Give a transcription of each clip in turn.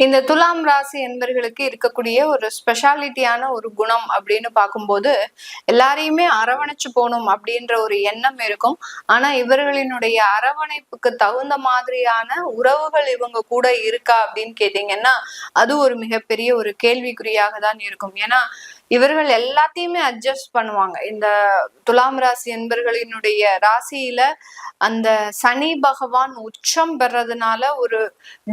இந்த துலாம் ராசி என்பர்களுக்கு இருக்கக்கூடிய ஒரு ஸ்பெஷாலிட்டியான ஒரு குணம் அப்படின்னு பார்க்கும்போது எல்லாரையுமே அரவணைச்சு போகணும் அப்படின்ற ஒரு எண்ணம் இருக்கும். ஆனா இவர்களினுடைய அரவணைப்புக்கு தகுந்த மாதிரியான உறவுகள் இவங்க கூட இருக்கா அப்படின்னு கேட்டீங்கன்னா அது ஒரு மிகப்பெரிய ஒரு கேள்விக்குறியாக தான் இருக்கும். ஏன்னா இவர்கள் எல்லாத்தையுமே அட்ஜஸ்ட் பண்ணுவாங்க. இந்த துலாம் ராசி என்பர்களினுடைய ராசியில அந்த சனி பகவான் உச்சம் பெறதுனால ஒரு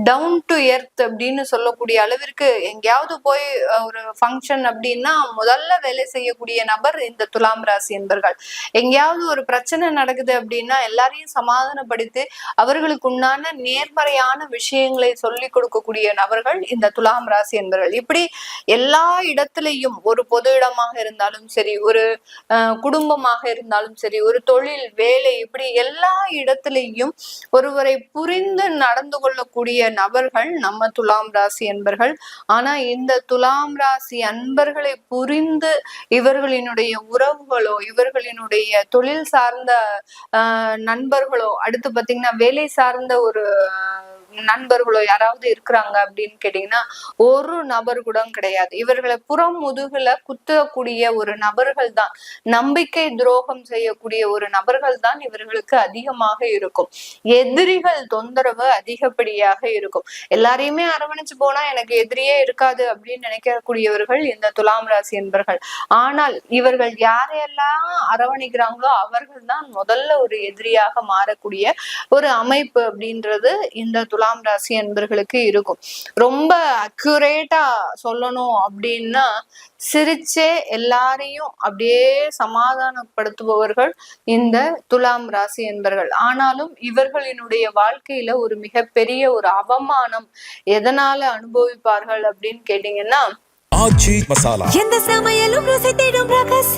டவுன் டு எர்த் அப்படின்னு சொல்லக்கூடிய அளவிற்கு எங்கேயாவது போய் ஒரு ஃபங்க்ஷன் அப்படின்னா முதல்ல வேலை செய்யக்கூடிய நபர் இந்த துலாம் ராசி என்பர்கள். எங்கேயாவது ஒரு பிரச்சனை நடக்குது அப்படின்னா எல்லாரையும் சமாதானப்படுத்தி அவர்களுக்கு உண்டான நேர்மறையான விஷயங்களை சொல்லி கொடுக்கக்கூடிய நபர்கள் இந்த துலாம் ராசி என்பர்கள். இப்படி எல்லா இடத்திலையும் ஒரு பொது இடமாக இருந்தாலும் சரி, ஒரு குடும்பமாக இருந்தாலும் சரி, ஒரு தொழில் வேலை, இப்படி எல்லா இடத்திலையும் ஒருவரை புரிந்து நடந்து கொள்ளக்கூடிய நபர்கள் நம்ம துலாம் ராசி அன்பர்கள். ஆனா இந்த துலாம் ராசி அன்பர்களை புரிந்து இவர்களினுடைய உறவுகளோ இவர்களினுடைய தொழில் சார்ந்த நண்பர்களோ அடுத்து பாத்தீங்கன்னா வேலை சார்ந்த ஒரு நண்பர்களோ யாராவது இருக்கிறாங்க அப்படின்னு கேட்டீங்கன்னா ஒரு நபர் கூட கிடையாது. இவர்களை புறம் முதுகுல குத்தக்கூடிய ஒரு நபர்கள் தான், நம்பிக்கை துரோகம் செய்யக்கூடிய ஒரு நபர்கள் தான் இவர்களுக்கு அதிகமாக இருக்கும். எதிரிகள் தொந்தரவு அதிகப்படியாக இருக்கும். எல்லாரையுமே அரவணைச்சு போனா எனக்கு எதிரியே இருக்காது அப்படின்னு நினைக்கக்கூடியவர்கள் இந்த துலாம் ராசி என்பர்கள். ஆனால் இவர்கள் யாரையெல்லாம் அரவணைக்கிறாங்களோ அவர்கள் தான் முதல்ல ஒரு எதிரியாக மாறக்கூடிய ஒரு அமைப்பு அப்படின்றது இந்த துலாம் ராசி என்பர்களுக்கு இருக்கும். ரொம்ப அக்யூரேட்டா சொல்லணும் அப்படின்னா சிரிச்சே எல்லாரையும் அப்படியே சமாதானப்படுத்துபவர்கள் இந்த துலாம் ராசி என்பர்கள். ஆனாலும் இவர்களினுடைய வாழ்க்கையில ஒரு மிகப்பெரிய ஒரு அவமானம் எதனால அனுபவிப்பார்கள் அப்படின்னு கேட்டீங்கன்னா ஆச்சி மசாலா. எந்த சமையலும் ருசி தேடும் ரகசியம்.